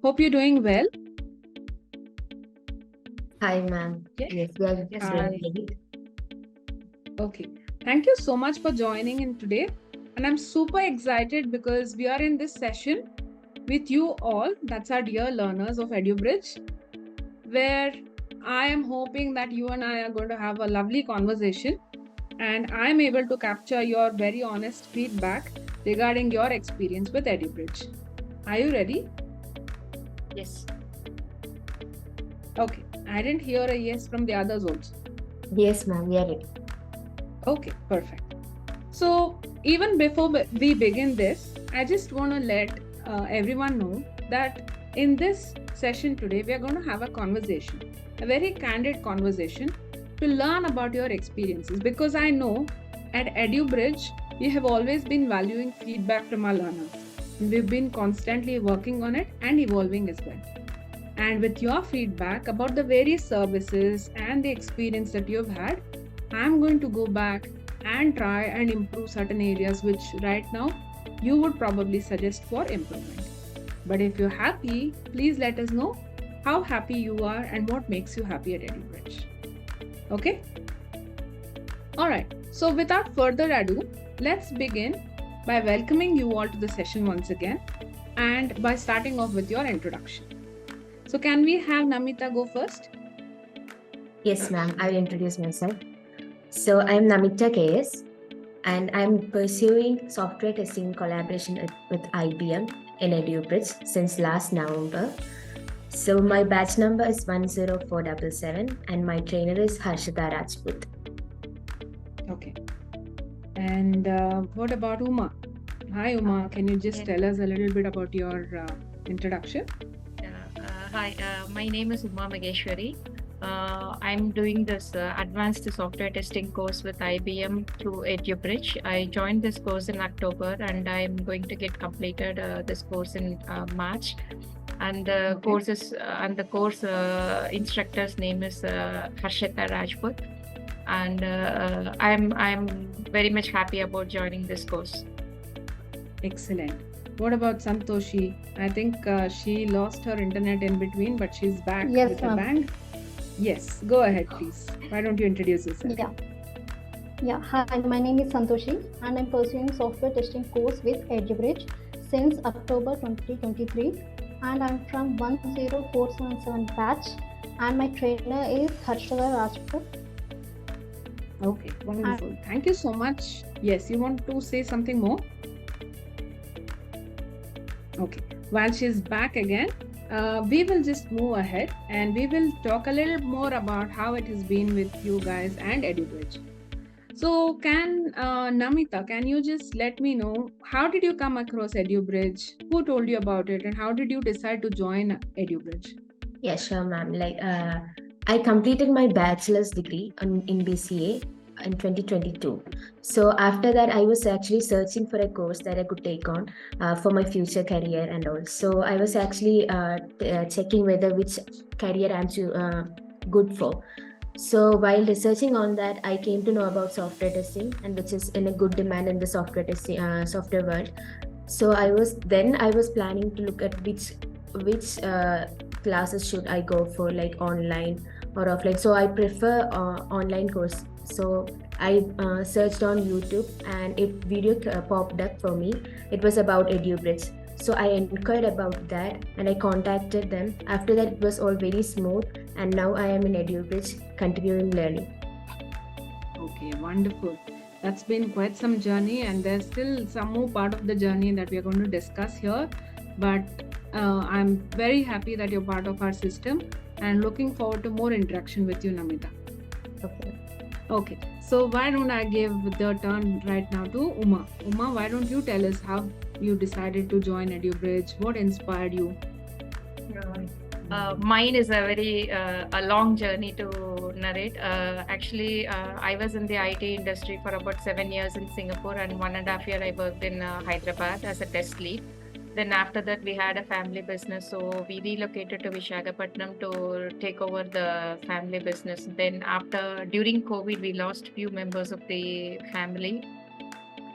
Hope you're doing well. Hi, ma'am. Yes, we are Yes, doing great. Okay. Thank you so much for joining in today. And I'm super excited because we are in this session with you all. That's our dear learners of EduBridge, where I am hoping that you and I are going to have a lovely conversation and I'm able to capture your very honest feedback regarding your experience with EduBridge. Are you ready? Yes. Okay. I didn't hear a yes from the others also. Yes, ma'am. We are ready. Okay, perfect. So even before we begin this, I just want to let everyone know that in this session today, we are going to have a conversation, a very candid conversation to learn about your experiences, because I know at EduBridge, we have always been valuing feedback from our learners. We've been constantly working on it and evolving as well. And with your feedback about the various services and the experience that you've had, I'm going to go back and try and improve certain areas which right now you would probably suggest for improvement. But if you're happy, please let us know how happy you are and what makes you happy at EduBridge. Okay? Alright, so without further ado, let's begin by welcoming you all to the session once again and by starting off with your introduction. So can we have Namita go first? Yes, ma'am. I will introduce myself. So I'm Namita 𝗶𝗶, and I'm pursuing software testing collaboration with IBM in EduBridge since last November. So my batch number is 10477 and my trainer is 𝗝cie𝗶𝗶. Okay. And what about Uma? Hi, Uma. Can you just tell us a little bit about your introduction? Hi, my name is Maheshwari. I'm doing this advanced software testing course with IBM through EduBridge. I joined this course in October and I'm going to get completed this course in March. And the course instructor's name is 𝗝cie𝗶𝗶. And I'm very much happy about joining this course. Excellent. What about Santoshi? I think she lost her internet in between, but she's back with a bang. Yes, go ahead, please. Why don't you introduce yourself? Yeah. Hi, my name is Santoshi, and I'm pursuing software testing course with EduBridge since October 2023, and I'm from 10477 batch, and my trainer is 𝗝cie𝗶𝗶. Okay, wonderful. Thank you so much. Yes, you want to say something more? Okay, while she's back again, we will just move ahead and we will talk a little more about how it has been with you guys and EduBridge. So Namita, can you just let me know, how did you come across EduBridge? Who told you about it and how did you decide to join EduBridge? Yeah, sure, ma'am. I completed my bachelor's degree in BCA in 2022. So after that, I was actually searching for a course that I could take on for my future career and all. So I was actually checking which career I'm good for. So while researching on that, I came to know about software testing, and which is in a good demand in the software testing software world. So I was planning to look at which classes should I go for, like online or offline. So I prefer online course. So I searched on YouTube and a video popped up for me. It was about EduBridge. So I inquired about that and I contacted them. After that, it was all very smooth, and now I am in EduBridge continuing learning. Okay, wonderful. That's been quite some journey, and there's still some more part of the journey that we are going to discuss here. But I'm very happy that you're part of our system and looking forward to more interaction with you, Namita. Okay, so why don't I give the turn right now to Uma? Uma, why don't you tell us how you decided to join EduBridge? What inspired you? Mine is a very a long journey to narrate. Actually, I was in the IT industry for about 7 years in Singapore, and 1.5 years I worked in Hyderabad as a test lead. Then after that, we had a family business, so we relocated to Visakhapatnam to take over the family business. Then during COVID, we lost few members of the family.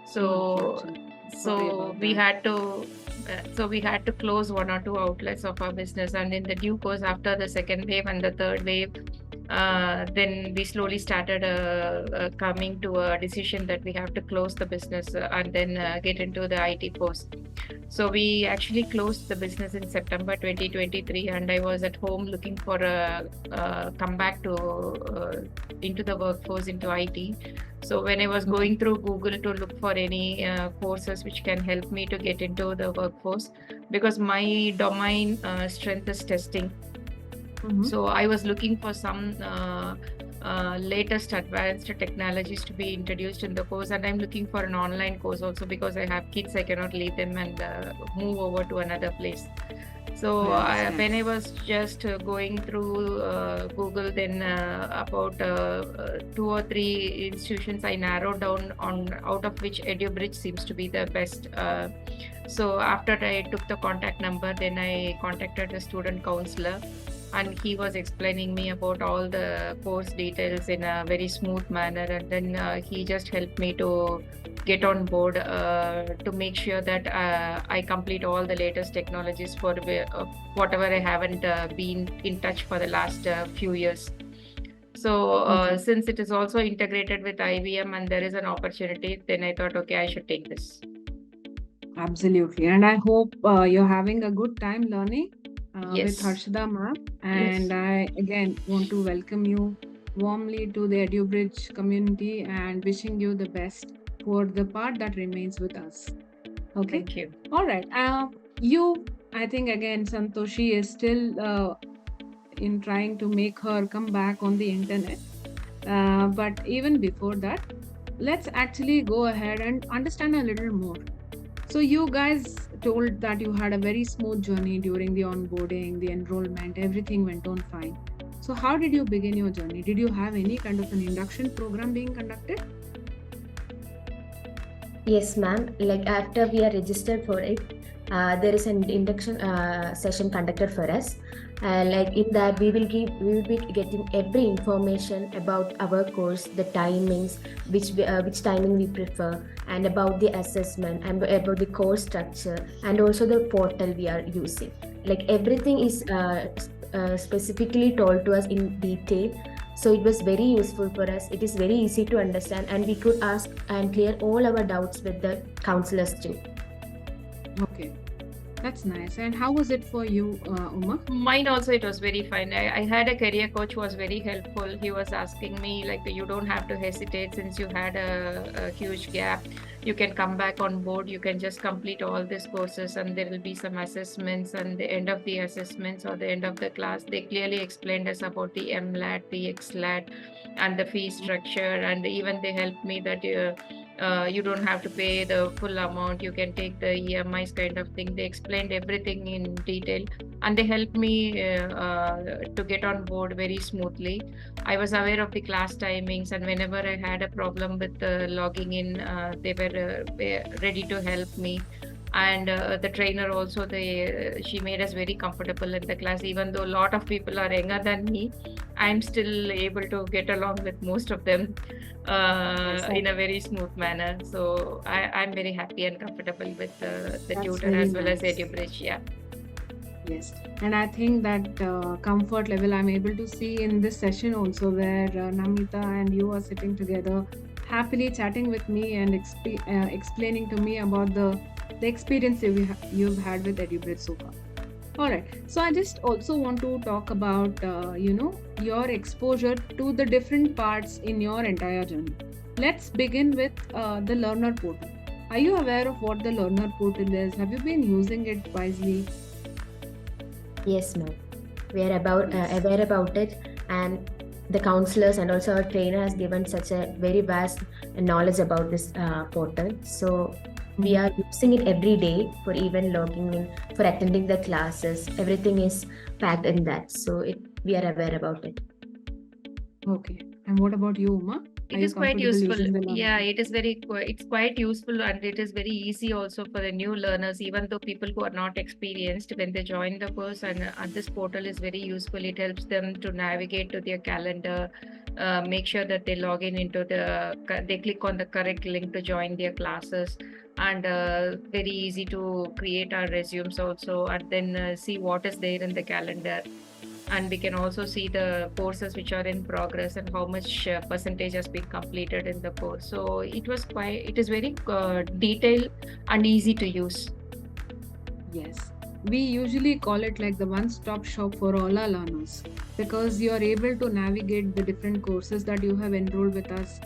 So Sorry So about we that. had to close 1 or 2 outlets of our business, and in the due course after the second wave and the third wave, then we slowly started coming to a decision that we have to close the business and then get into the IT post. So we actually closed the business in September 2023, and I was at home looking for a comeback to into the workforce, into IT. So when I was going through Google to look for any courses which can help me to get into the workforce, because my domain strength is testing. So I was looking for some latest advanced technologies to be introduced in the course, and I'm looking for an online course also because I have kids. I cannot leave them and move over to another place. So when I was just going through Google, then about 2 or 3 institutions I narrowed down on, out of which EduBridge seems to be the best. So after I took the contact number, then I contacted the student counselor, and he was explaining me about all the course details in a very smooth manner, and then he just helped me to get on board to make sure that I complete all the latest technologies for whatever I haven't been in touch for the last few years. So since it is also integrated with IBM and there is an opportunity, then I thought, okay, I should take this. Absolutely. And I hope you're having a good time learning with Yes. 𝗏𝗶𝗶 ma'am. And I again want to welcome you warmly to the EduBridge community and wishing you the best for the part that remains with us. Okay. Thank you. All right. I think again, Santoshi is still in trying to make her come back on the internet. But even before that, let's actually go ahead and understand a little more. So you guys told that you had a very smooth journey during the onboarding, the enrollment, everything went on fine. So how did you begin your journey? Did you have any kind of an induction program being conducted? Yes, ma'am. Like after we are registered for it, there is an induction session conducted for us. Like in that we will be getting every information about our course, the timings, which timing we prefer, and about the assessment, and about the course structure, and also the portal we are using. Like everything is specifically told to us in detail. So it was very useful for us. It is very easy to understand, and we could ask and clear all our doubts with the counselors too. Okay. That's nice. And how was it for you, Uma? Mine also, it was very fine. I had a career coach who was very helpful. He was asking me, like, you don't have to hesitate since you had a huge gap. You can come back on board. You can just complete all these courses, and there will be some assessments. And the end of the assessments or the end of the class, they clearly explained us about the MLAT, the XLAT, and the fee structure. And even they helped me that you don't have to pay the full amount, you can take the EMIs kind of thing. They explained everything in detail, and they helped me to get on board very smoothly. I was aware of the class timings, and whenever I had a problem with logging in, they were ready to help me. And the trainer also, she made us very comfortable in the class. Even though a lot of people are younger than me, I'm still able to get along with most of them in a very smooth manner. So I'm very happy and comfortable with the tutor as well as EduBridge. Yeah. Yes, and I think that comfort level I'm able to see in this session also, where Namita and you are sitting together happily chatting with me and explaining to me about the experience you've had with EduBridge so far. All right, so I just also want to talk about your exposure to the different parts in your entire journey. Let's begin with the Learner Portal. Are you aware of what the Learner Portal is? Have you been using it wisely? Yes, ma'am. We are aware about it, and the counselors and also our trainer has given such a very vast knowledge about this portal. So we are using it every day for even logging in, for attending the classes. Everything is packed in that. So we are aware about it. Okay. And what about you, Uma? It is quite useful. Yeah, it's quite useful, and it is very easy also for the new learners, even though people who are not experienced, when they join the course, and this portal is very useful. It helps them to navigate to their calendar, make sure that they log in into they click on the correct link to join their classes. and very easy to create our resumes also, and then see what is there in the calendar. And we can also see the courses which are in progress and how much percentage has been completed in the course. So it is very detailed and easy to use. Yes, we usually call it like the one-stop shop for all our learners, because you are able to navigate the different courses that you have enrolled with us.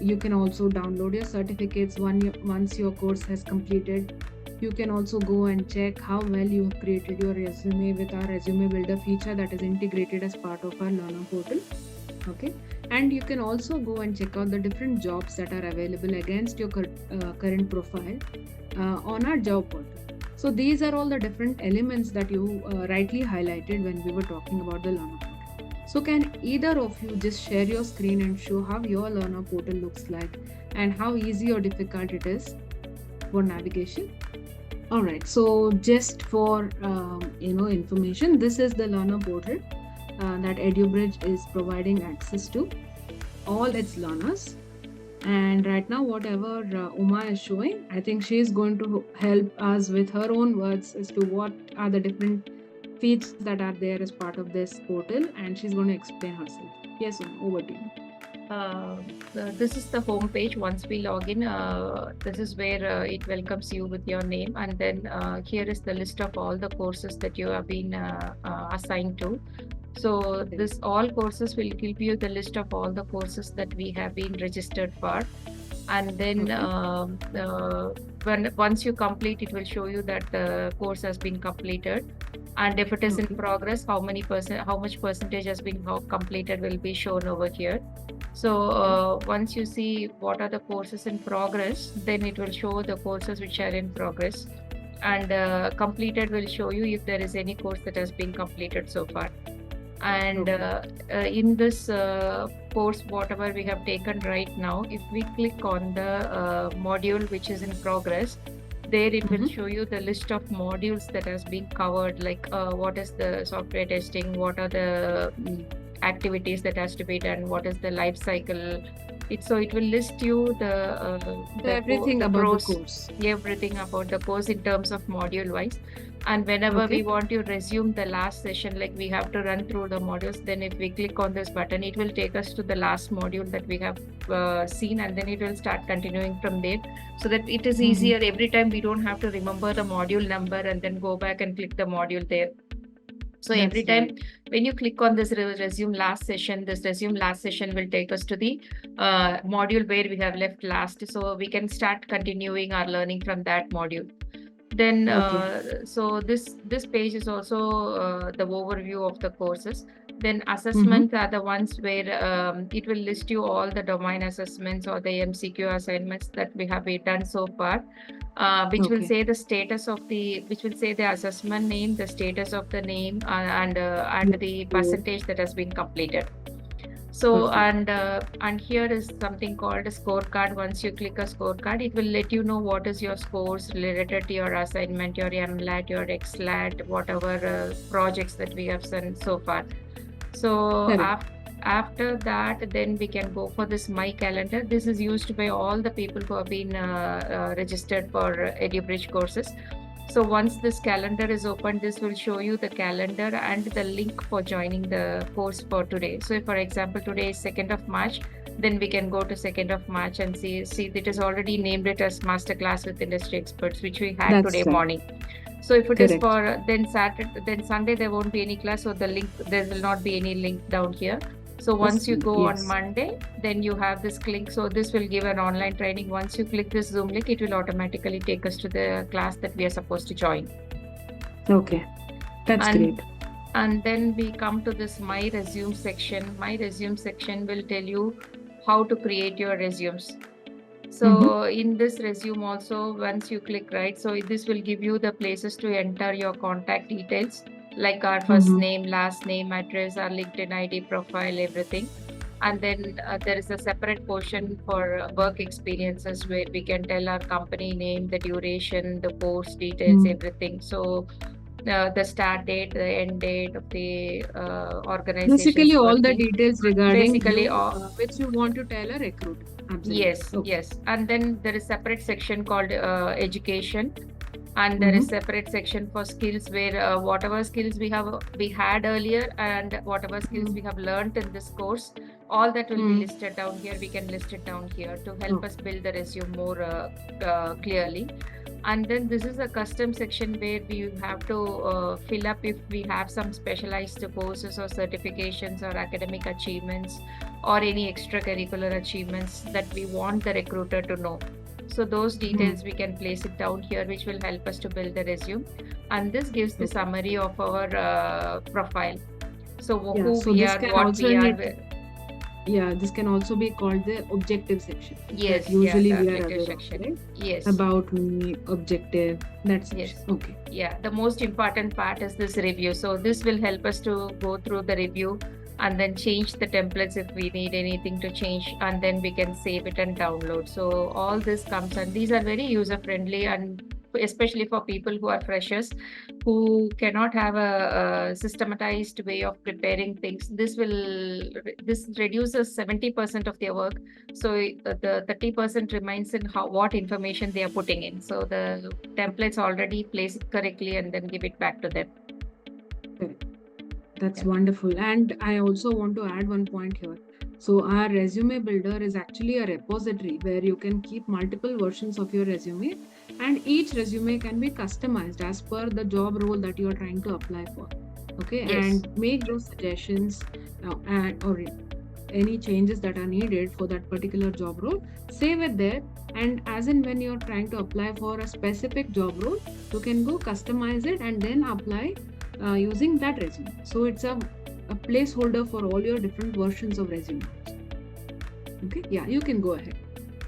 You can also download your certificates once your course has completed. You can also go and check how well you have created your resume with our resume builder feature that is integrated as part of our learner portal. Okay, and you can also go and check out the different jobs that are available against your current profile on our job portal. So these are all the different elements that you rightly highlighted when we were talking about the learner portal. So can either of you just share your screen and show how your learner portal looks like and how easy or difficult it is for navigation? All right, so just for information, this is the learner portal that EduBridge is providing access to all its learners. And right now, whatever Uma is showing, I think she is going to help us with her own words as to what are the different features that are there as part of this portal, and she's going to explain herself. Yes, Uma, over to you. This is the home page. Once we log in, this is where it welcomes you with your name, and then here is the list of all the courses that you have been assigned to. So this all courses will give you the list of all the courses that we have been registered for, and then once you complete, it will show you that the course has been completed, and if it is in progress, how much percentage has been completed will be shown over here. So once you see what are the courses in progress, then it will show the courses which are in progress, and completed will show you if there is any course that has been completed so far. And in this course, whatever we have taken right now, if we click on the module which is in progress, there it will show you the list of modules that has been covered, like what is the software testing, what are the activities that has to be done, what is the life cycle. So it will list you everything about the course. Everything about the course in terms of module wise. And whenever we want to resume the last session, like we have to run through the modules, then if we click on this button, it will take us to the last module that we have seen, and then it will start continuing from there, so that it is easier. Every time we don't have to remember the module number and then go back and click the module there. So every time when you click on this resume last session, this resume last session will take us to the module where we have left last, so we can start continuing our learning from that module. Then so this page is also the overview of the courses. Then assessments are the ones where it will list you all the domain assessments or the MCQ assignments that we have done so far, which will say the status of which will say the assessment name, the status of the name, and the percentage that has been completed. So and here is something called a scorecard. Once you click a scorecard, it will let you know what is your scores related to your assignment, your MLAT, your XLAT, whatever projects that we have done so far. So after that, then we can go for this My Calendar. This is used by all the people who have been registered for EduBridge courses. So once this calendar is open, this will show you the calendar and the link for joining the course for today. So if, for example, today is 2nd of March, then we can go to 2nd of March and see it is already named it as Masterclass with Industry Experts, which we had today morning. So if it is for then Sunday, there won't be any class. So the link, there will not be any link down here. So once you go on Monday, then you have this link. So this will give an online training. Once you click this Zoom link, it will automatically take us to the class that we are supposed to join. Okay, that's great. And then we come to this My Resume section. My Resume section will tell you how to create your resumes. So in this resume also, once you click right, so this will give you the places to enter your contact details, like our first name, last name, address, our LinkedIn ID, profile, everything. And then there is a separate portion for work experiences where we can tell our company name, the duration, the course details, everything. So the start date, the end date of the organization. Basically, all the details regarding Basically, you, all, which you want to tell a recruiter. Absolutely. Yes, Okay. yes. And then there is separate section called education, and there is separate section for skills where whatever skills we had earlier and whatever skills we have learned in this course, all that will be listed down here. We can list it down here to help us build the resume more clearly. And then this is a custom section where we have to fill up if we have some specialized courses or certifications or academic achievements or any extracurricular achievements that we want the recruiter to know. So those details we can place it down here, which will help us to build the resume. And this gives the summary of our profile. So who we are, what we are. Yeah, this can also be called the objective section. Yes, usually yeah, we are objective aware section. of, right? Yes. About me, objective, that's yes. Okay. Yeah, the most important part is this review. So this will help us to go through the review and then change the templates if we need anything to change, and then we can save it and download. So all this comes, and these are very user friendly, and especially for people who are freshers who cannot have a systematized way of preparing things. This reduces 70% of their work, so the 30% remains in what information they are putting in. So the templates already place it correctly and then give it back to them. Correct. That's wonderful. And I also want to add one point here. So our resume builder is actually a repository where you can keep multiple versions of your resume, and each resume can be customized as per the job role that you are trying to apply for. Okay. Yes. And make those suggestions or any changes that are needed for that particular job role, save it there. And as in when you're trying to apply for a specific job role, you can go customize it and then apply using that resume. So it's a placeholder for all your different versions of resumes. Okay, yeah, you can go ahead.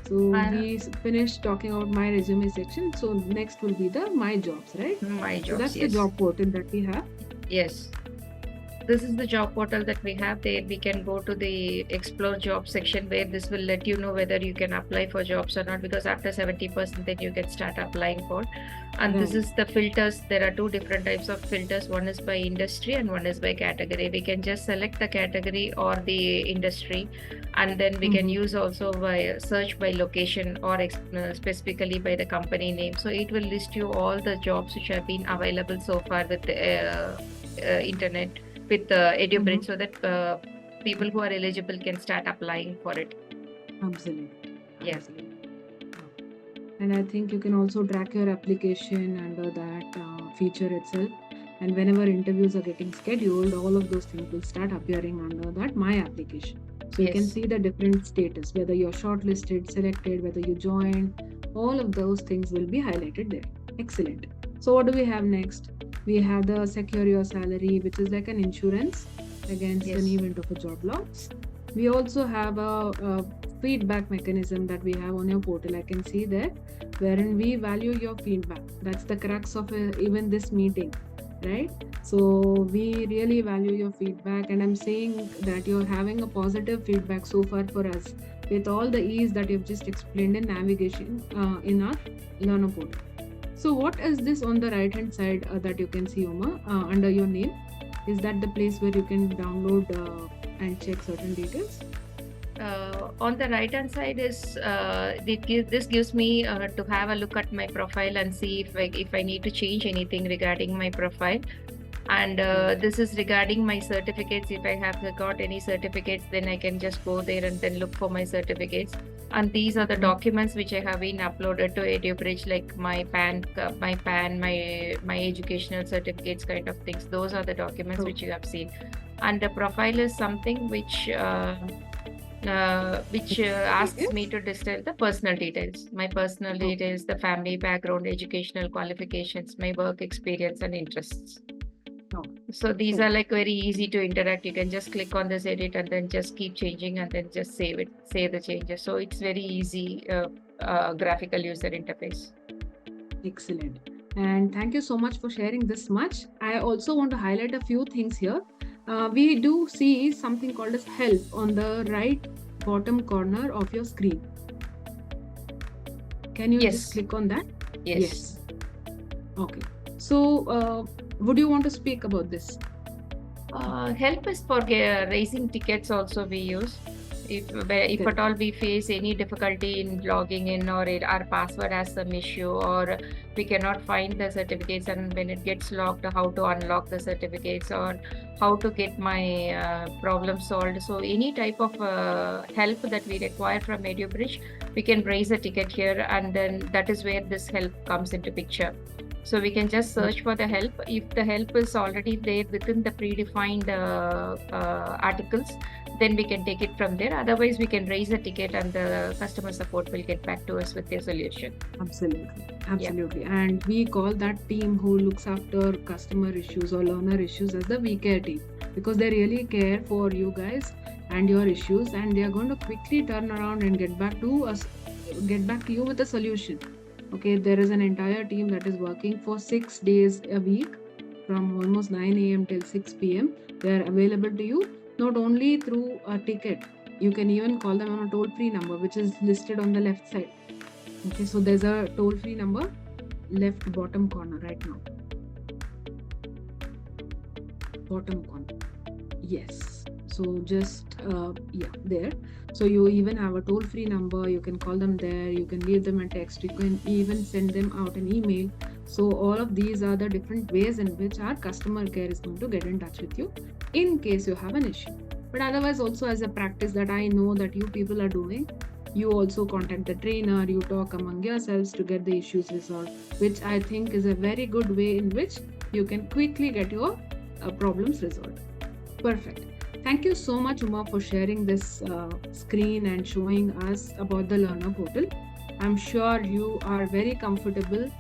So we finished talking about my resume section. So next will be the my jobs, right? My jobs. So that's yes. the job portal that we have. Yes. This is the job portal that we have. There we can go to the explore job section, where this will let you know whether you can apply for jobs or not, because after 70% then you can start applying for. And this is the filters. There are two different types of filters. One is by industry and one is by category. We can just select the category or the industry, and then we can use also by search by location or specifically by the company name. So it will list you all the jobs which have been available so far with the internet, with EduBridge, so that people who are eligible can start applying for it. Absolutely. Yes. Absolutely. And I think you can also track your application under that feature itself. And whenever interviews are getting scheduled, all of those things will start appearing under that my application. So you can see the different status, whether you're shortlisted, selected, whether you joined, all of those things will be highlighted there. Excellent. So what do we have next? We have the secure your salary, which is like an insurance against an event of a job loss. We also have a feedback mechanism that we have on your portal. I can see there, wherein we value your feedback. That's the crux of even this meeting, right? So we really value your feedback, and I'm saying that you're having a positive feedback so far for us with all the ease that you've just explained in navigation in our learner portal. So what is this on the right hand side that you can see, Uma, under your name? Is that the place where you can download and check certain details? On the right hand side is this gives me to have a look at my profile and see if I need to change anything regarding my profile. And this is regarding my certificates. If I have got any certificates, then I can just go there and then look for my certificates. And these are the documents which I have been uploaded to EduBridge, like my PAN, my educational certificates, kind of things. Those are the documents which you have seen. And the profile is something which asks me to distill the personal details, my personal details, the family background, educational qualifications, my work experience and interests. So these are like very easy to interact. You can just click on this edit and then just keep changing and then just save the changes. So it's very easy graphical user interface. Excellent. And thank you so much for sharing this much. I also want to highlight a few things here. We do see something called as help on the right bottom corner of your screen. Can you just click on that? Yes. Okay. So would you want to speak about this? Help is for raising tickets also we use. If at all we face any difficulty in logging in, or our password has some issue, or we cannot find the certificates, and when it gets locked, how to unlock the certificates, or how to get my problem solved. So any type of help that we require from EduBridge, we can raise a ticket here, and then that is where this help comes into picture. So we can just search for the help. If the help is already there within the predefined articles, then we can take it from there. Otherwise, we can raise a ticket and the customer support will get back to us with their solution. Absolutely. And we call that team who looks after customer issues or learner issues as the we care team, because they really care for you guys and your issues, and they are going to quickly turn around and get back to you with a solution. Okay, there is an entire team that is working for 6 days a week from almost 9 a.m. till 6 p.m. They are available to you not only through a ticket, you can even call them on a toll-free number which is listed on the left side. Okay, so there's a toll-free number left bottom corner right now. Bottom corner. Yes. So just there. So you even have a toll-free number. You can call them there. You can leave them a text. You can even send them out an email. So all of these are the different ways in which our customer care is going to get in touch with you in case you have an issue. But otherwise, also as a practice that I know that you people are doing, you also contact the trainer, you talk among yourselves to get the issues resolved, which I think is a very good way in which you can quickly get your problems resolved. Perfect. Thank you so much, Uma, for sharing this screen and showing us about the Learner Portal. I'm sure you are very comfortable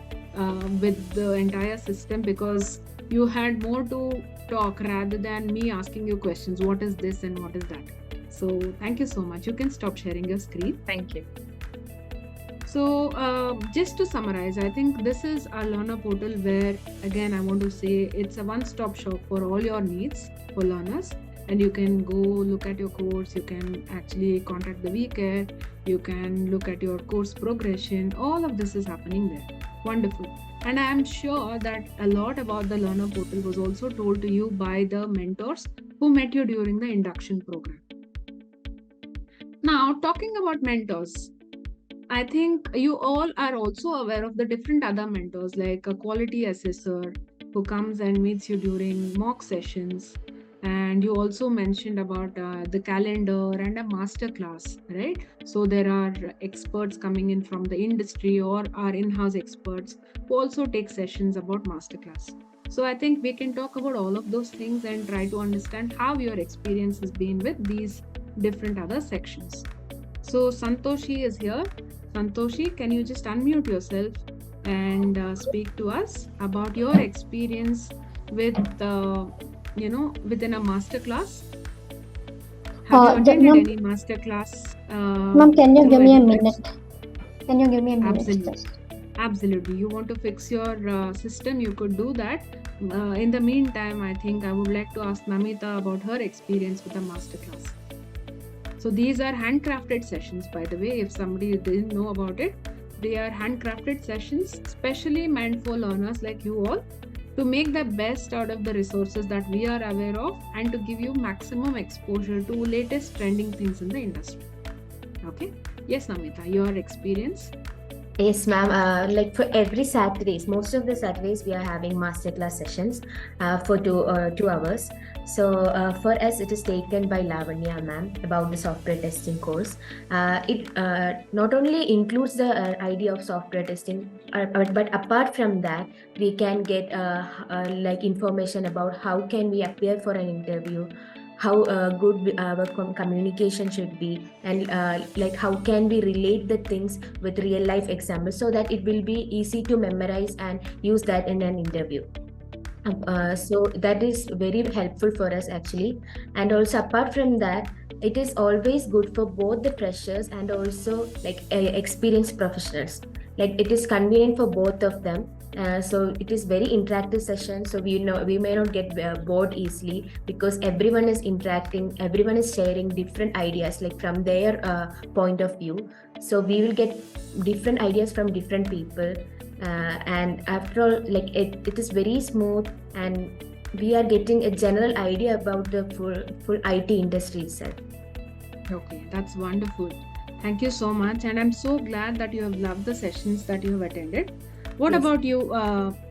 with the entire system because you had more to talk rather than me asking you questions. What is this and what is that? So thank you so much. You can stop sharing your screen. Thank you. So just to summarize, I think this is our Learner Portal where, again, I want to say it's a one-stop shop for all your needs for learners. And you can go look at your course, you can actually contact the WeCare, you can look at your course progression, all of this is happening there. Wonderful. And I am sure that a lot about the Learner Portal was also told to you by the mentors who met you during the induction program. Now, talking about mentors, I think you all are also aware of the different other mentors like a quality assessor who comes and meets you during mock sessions. And you also mentioned about the calendar and a masterclass, right? So there are experts coming in from the industry or our in-house experts who also take sessions about masterclass. So I think we can talk about all of those things and try to understand how your experience has been with these different other sections. So Santoshi is here. Santoshi, can you just unmute yourself and speak to us about your experience with within a masterclass? Have you attended any masterclass? Ma'am, can you give me a minute? Can you give me a minute? Absolutely. You want to fix your system, you could do that. In the meantime, I think I would like to ask Namita about her experience with a masterclass. So these are handcrafted sessions, by the way, if somebody didn't know about it. They are handcrafted sessions, specially meant for learners like you all, to make the best out of the resources that we are aware of and to give you maximum exposure to latest trending things in the industry. Okay. Yes, Namita, your experience? Yes, ma'am. Like for every Saturdays, most of the Saturdays we are having masterclass sessions for 2 hours. So for us, it is taken by Lavanya, ma'am, about the software testing course. It not only includes the idea of software testing, but apart from that, we can get like information about how can we appear for an interview, how good our communication should be, and like how can we relate the things with real life examples so that it will be easy to memorize and use that in an interview. So that is very helpful for us actually. And also apart from that, it is always good for both the freshers and also like experienced professionals. Like it is convenient for both of them. So it is very interactive session, so we may not get bored easily because everyone is interacting, everyone is sharing different ideas like from their point of view. So we will get different ideas from different people, and after all, like it is very smooth, and we are getting a general idea about the full IT industry itself. Okay, that's wonderful. Thank you so much. And I'm so glad that you have loved the sessions that you have attended. What Yes. about you,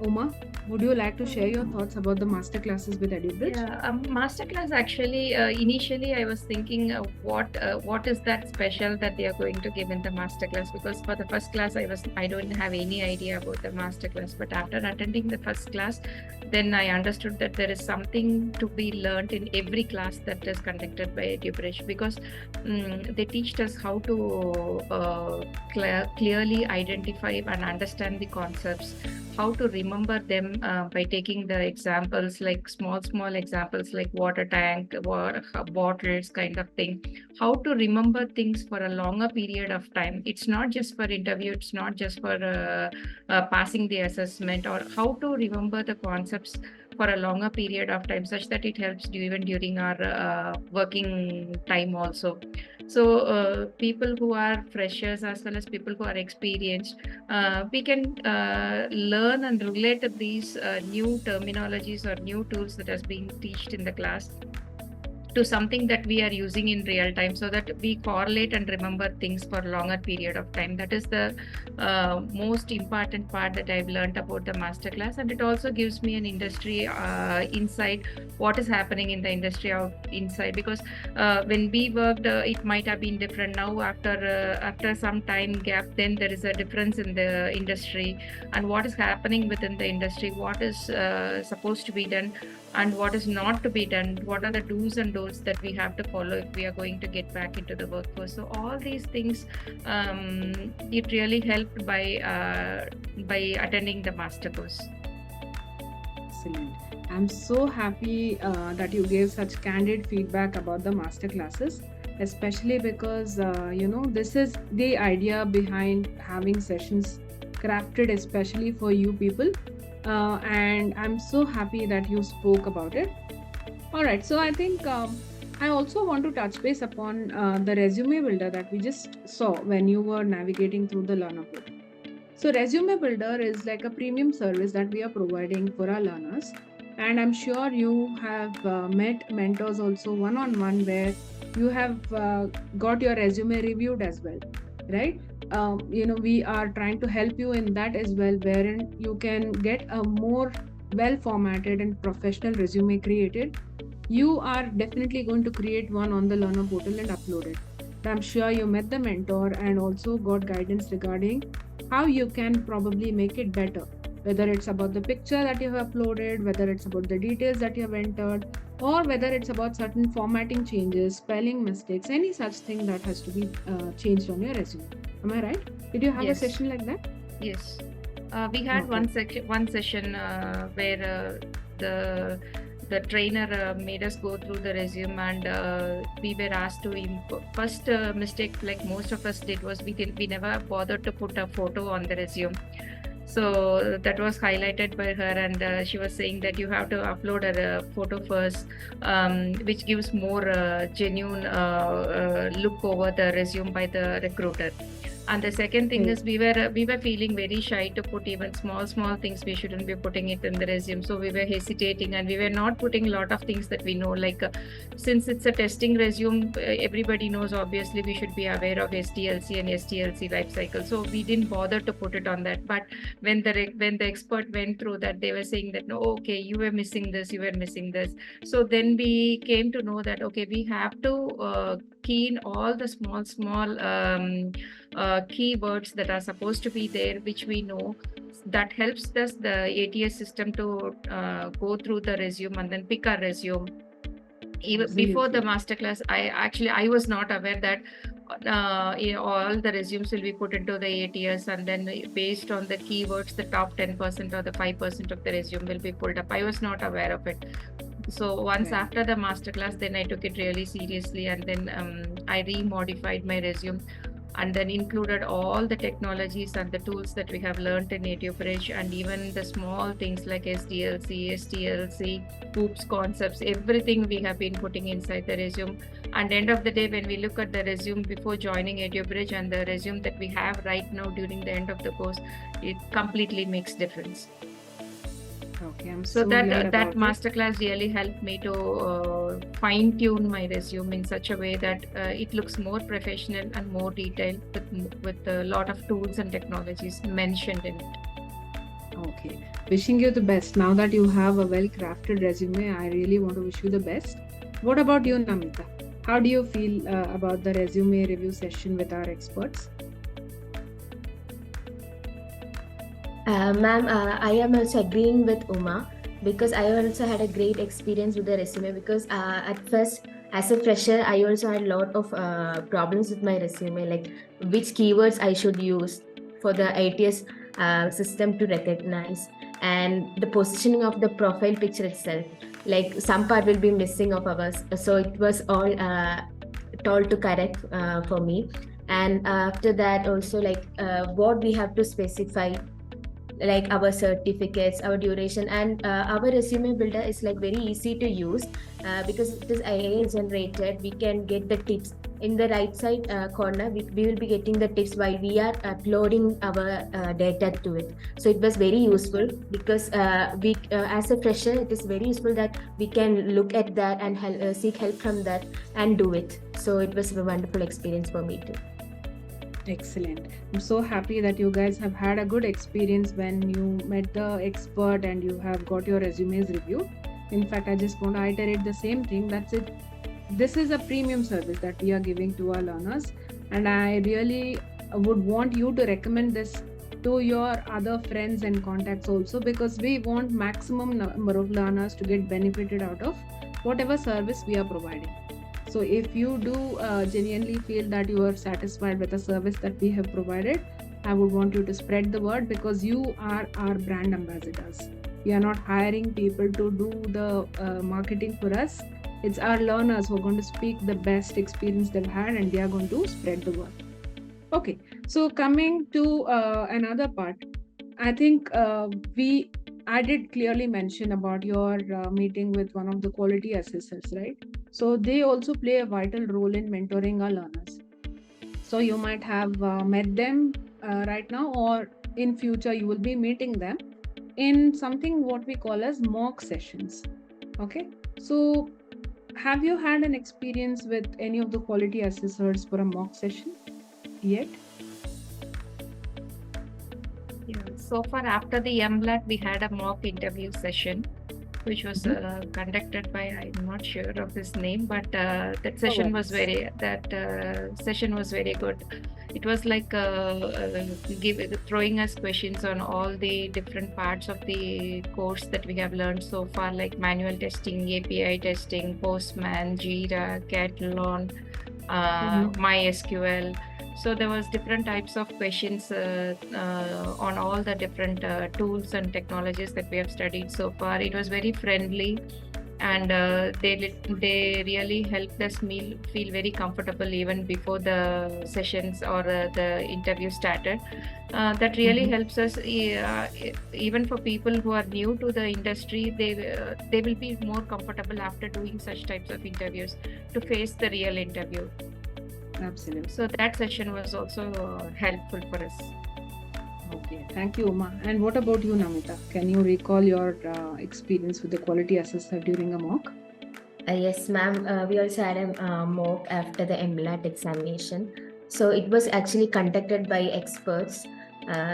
Uma? Would you like to share your thoughts about the masterclasses with EduBridge? Yeah, masterclass actually. Initially, I was thinking, what is that special that they are going to give in the masterclass? Because for the first class, I don't have any idea about the masterclass. But after attending the first class, then I understood that there is something to be learned in every class that is conducted by EduBridge, because they teach us how to clearly identify and understand the concepts, how to remember them by taking the examples, like small examples like water tank, bottles kind of thing, how to remember things for a longer period of time. It's not just for interview, it's not just for passing the assessment, or how to remember the concepts for a longer period of time, such that it helps even during our working time also. So people who are freshers as well as people who are experienced, we can learn and relate to these new terminologies or new tools that has been taught in the class to something that we are using in real time, so that we correlate and remember things for a longer period of time. That is the most important part that I've learned about the masterclass, and it also gives me an industry insight, what is happening in the industry out inside. Because when we worked, it might have been different. Now after some time gap, then there is a difference in the industry, and what is happening within the industry, what is supposed to be done and what is not to be done, what are the do's and don'ts that we have to follow if we are going to get back into the workforce. So all these things, it really helped by attending the master course. Excellent. I'm so happy that you gave such candid feedback about the master classes, especially because this is the idea behind having sessions crafted especially for you people. And I'm so happy that you spoke about it. All right, so I think I also want to touch base upon the resume builder that we just saw when you were navigating through the learner portal. So resume builder is like a premium service that we are providing for our learners. And I'm sure you have met mentors also one-on-one where you have got your resume reviewed as well, right? We are trying to help you in that as well, wherein you can get a more well formatted and professional resume created. You are definitely going to create one on the learner portal and upload it. I'm sure you met the mentor and also got guidance regarding how you can probably make it better, whether it's about the picture that you have uploaded, whether it's about the details that you have entered, or whether it's about certain formatting changes, spelling mistakes, any such thing that has to be changed on your resume. Am I right? Did you have Yes. a session like that? Yes, we had Okay. one session where the trainer made us go through the resume, and we were asked to first mistake like most of us did was we never bothered to put a photo on the resume. So that was highlighted by her, and she was saying that you have to upload a photo first, which gives more genuine look over the resume by the recruiter. And the second thing is we were feeling very shy to put even small things. We shouldn't be putting it in the resume. So we were hesitating, and we were not putting a lot of things that we know. Like since it's a testing resume, everybody knows obviously we should be aware of SDLC and STLC life cycle. So we didn't bother to put it on that. But when the expert went through that, they were saying that no, okay, you were missing this, you were missing this. So then we came to know that okay, we have to key in all the small keywords that are supposed to be there, which we know. That helps us, the ATS system, to go through the resume and then pick our resume. Even before the masterclass, I was not aware that all the resumes will be put into the ATS, and then based on the keywords, the top 10% or the 5% of the resume will be pulled up. I was not aware of it. So once after the masterclass, then I took it really seriously, and then I remodified my resume. and then included all the technologies and the tools that we have learned in EduBridge, and even the small things like SDLC, STLC, OOPS concepts, everything we have been putting inside the resume. And end of the day, when we look at the resume before joining EduBridge and the resume that we have right now during the end of the course, it completely makes difference. Okay, I'm So glad that about it. masterclass really helped me to fine tune my resume in such a way that it looks more professional and more detailed with a lot of tools and technologies mentioned in it. Okay, wishing you the best. Now that you have a well-crafted resume, I really want to wish you the best. What about you, Namita? How do you feel about the resume review session with our experts? Ma'am, I am also agreeing with Uma because I also had a great experience with the resume because at first, as a fresher, I also had a lot of problems with my resume, like which keywords I should use for the ITS system to recognize, and the positioning of the profile picture itself. Like some part will be missing of ours, so it was all told to correct for me. And after that, also like what we have to specify, like our certificates, our duration, and our resume builder is like very easy to use because it is AI generated. We can get the tips in the right side corner. We will be getting the tips while we are uploading our data to it. So it was very useful because we as a fresher, it is very useful that we can look at that and seek help from that and do it. So it was a wonderful experience for me too. Excellent. I'm so happy that you guys have had a good experience when you met the expert and you have got your resumes reviewed. In fact, I just want to iterate the same thing. That's it. This is a premium service that we are giving to our learners, and I really would want you to recommend this to your other friends and contacts also, because we want maximum number of learners to get benefited out of whatever service we are providing. So if you do genuinely feel that you are satisfied with the service that we have provided, I would want you to spread the word, because you are our brand ambassadors. We are not hiring people to do the marketing for us. It's our learners who are going to speak the best experience they've had, and they are going to spread the word. Okay, so coming to another part, I think I did clearly mention about your meeting with one of the quality assessors, right? So they also play a vital role in mentoring our learners. So you might have met them right now, or in future you will be meeting them in something what we call as mock sessions. Okay, so have you had an experience with any of the quality assessors for a mock session yet? Yeah. So far, after the MLAT, we had a mock interview session, which was conducted by, I'm not sure of his name, but that session was very good. It was like throwing us questions on all the different parts of the course that we have learned so far, like manual testing, API testing, Postman, Jira, Catalan, MySQL. So there was different types of questions on all the different tools and technologies that we have studied so far. It was very friendly, and they really helped us feel very comfortable even before the sessions or the interview started. That really helps us, even for people who are new to the industry. They will be more comfortable after doing such types of interviews to face the real interview. Absolutely. So that session was also helpful for us. Okay, thank you, Uma. And what about you, Namita? Can you recall your experience with the quality assessor during a mock? Yes, ma'am. We also had a mock after the MLAT examination. So it was actually conducted by experts.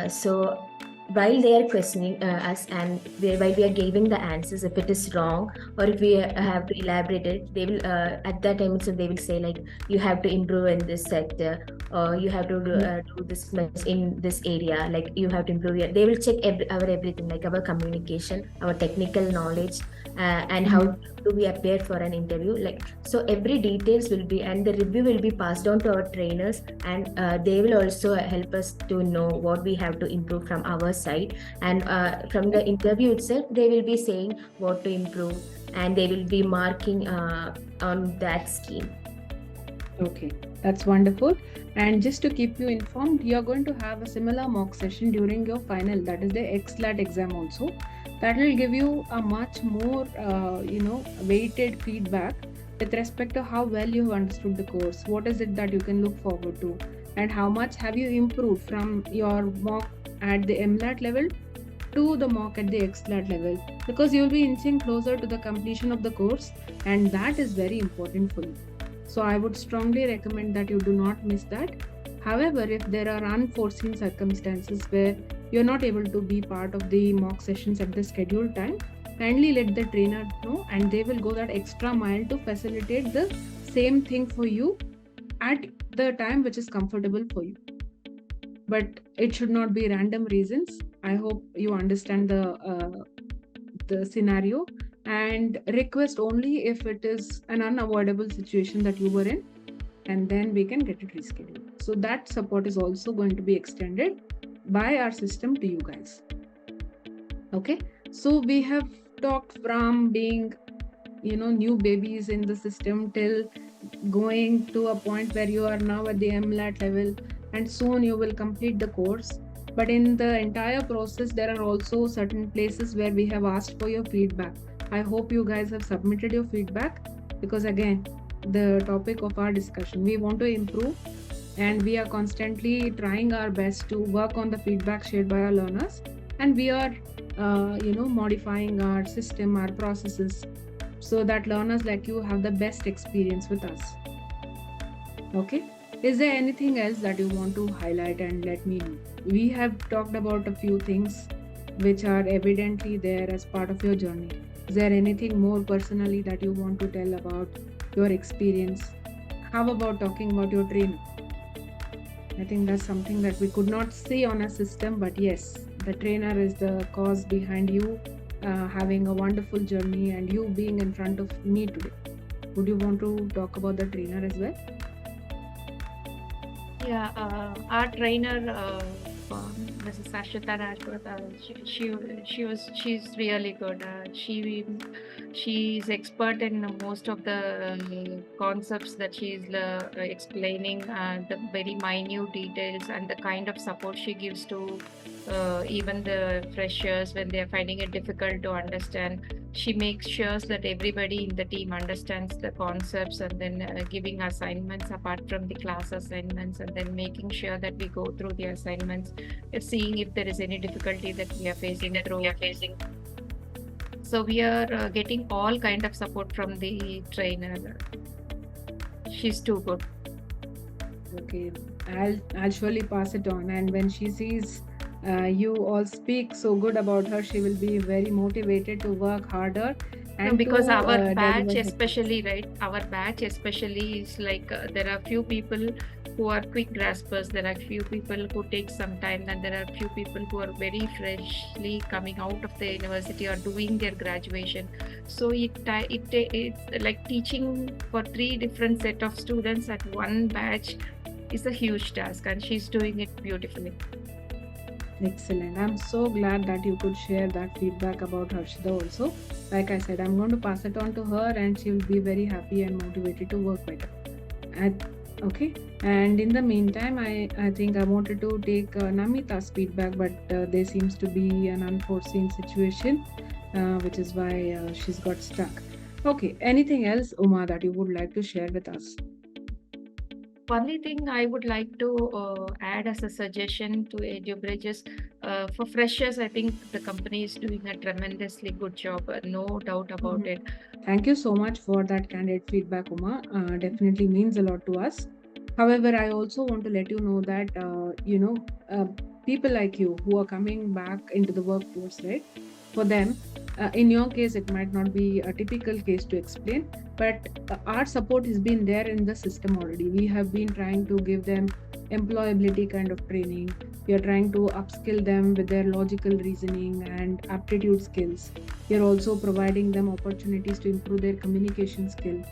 So while they are questioning us, and while we are giving the answers, if it is wrong or if we have to elaborate it, they will at that time itself they will say like, you have to improve in this sector, or you have to do this much in this area, like you have to improve. They will check our everything, like our communication, our technical knowledge, and how do we appear for an interview. Like, so every details will be, and the review will be passed on to our trainers, and they will also help us to know what we have to improve from our side. And from the interview itself, they will be saying what to improve, and they will be marking on that scheme. Okay, that's wonderful. And just to keep you informed, you're going to have a similar mock session during your final, that is the 𝗏𝗏 exam also. That will give you a much more, weighted feedback with respect to how well you have understood the course. What is it that you can look forward to, and how much have you improved from your mock at the 𝗏𝗏 level to the mock at the 𝗏𝗏 level, because you'll be inching closer to the completion of the course, and that is very important for you. So I would strongly recommend that you do not miss that. However, if there are unforeseen circumstances where you're not able to be part of the mock sessions at the scheduled time, kindly let the trainer know, and they will go that extra mile to facilitate the same thing for you at the time which is comfortable for you. But it should not be random reasons. I hope you understand the scenario, and request only if it is an unavoidable situation that you were in, and then we can get it rescheduled. So that support is also going to be extended by our system to you guys. Okay, so we have talked from being new babies in the system till going to a point where you are now at the 𝗏𝗏 level, and soon you will complete the course. But in the entire process, there are also certain places where we have asked for your feedback. I hope you guys have submitted your feedback, because again, the topic of our discussion, we want to improve, and we are constantly trying our best to work on the feedback shared by our learners, and we are modifying our system, our processes, so that learners like you have the best experience with us. Okay, is there anything else that you want to highlight and let me know? We have talked about a few things which are evidently there as part of your journey. Is there anything more personally that you want to tell about your experience? How about talking about your trainer? I think that's something that we could not see on a system, but yes, the trainer is the cause behind you having a wonderful journey and you being in front of me today. Would you want to talk about the trainer as well? Yeah, our trainer, Mrs. Sashita Rajput, she's really good. She's expert in most of the concepts that she's explaining, the very minute details, and the kind of support she gives to even the freshers when they're finding it difficult to understand. She makes sure that everybody in the team understands the concepts, and then giving assignments apart from the class assignments, and then making sure that we go through the assignments, seeing if there is any difficulty that we are facing through. So we are getting all kind of support from the trainer. She's too good. Okay, I'll surely pass it on, and when she sees you all speak so good about her, she will be very motivated to work harder. And because to, our batch deliver especially, right? Our batch especially is like there are few people who are quick graspers, there are few people who take some time, and there are few people who are very freshly coming out of the university or doing their graduation. So it's like teaching for 3 different set of students at one batch is a huge task, and she's doing it beautifully. Excellent. I'm so glad that you could share that feedback about Harshida also. Like I said, I'm going to pass it on to her, and she will be very happy and motivated to work better. Okay. And in the meantime, I think I wanted to take Namita's feedback, but there seems to be an unforeseen situation, which is why she's got stuck. Okay. Anything else, Uma, that you would like to share with us? Only thing I would like to add as a suggestion to EduBridge is for freshers, I think the company is doing a tremendously good job, no doubt about it. Thank you so much for that candid feedback, Uma. Definitely means a lot to us. However, I also want to let you know that, people like you who are coming back into the workforce, right? For them, in your case, it might not be a typical case to explain, but our support has been there in the system already. We have been trying to give them employability kind of training. We are trying to upskill them with their logical reasoning and aptitude skills. We are also providing them opportunities to improve their communication skill,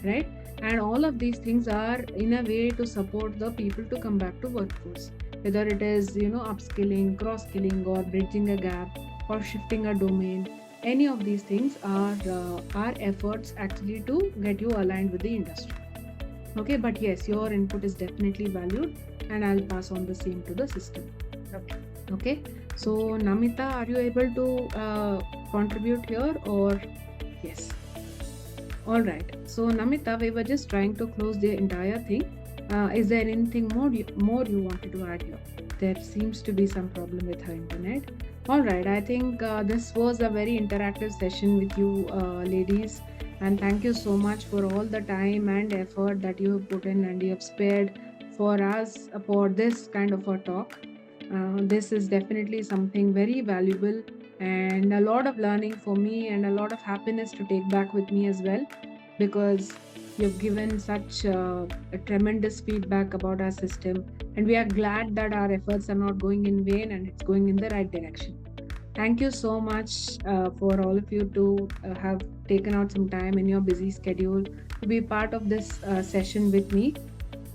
right? And all of these things are in a way to support the people to come back to workforce, whether it is upskilling, cross-skilling, or bridging a gap, or shifting a domain. Any of these things are our efforts actually to get you aligned with the industry. Okay, but yes, your input is definitely valued, and I'll pass on the same to the system. Okay. Okay, so Namita, are you able to contribute here, or yes? All right. So Namita, we were just trying to close the entire thing. Is there anything more you wanted to add here? There seems to be some problem with her internet. All right. I think this was a very interactive session with you, ladies, and thank you so much for all the time and effort that you have put in and you have spared for us for this kind of a talk. This is definitely something very valuable and a lot of learning for me and a lot of happiness to take back with me as well, because you've given such a tremendous feedback about our system, and we are glad that our efforts are not going in vain and it's going in the right direction. Thank you so much for all of you to have taken out some time in your busy schedule to be part of this session with me.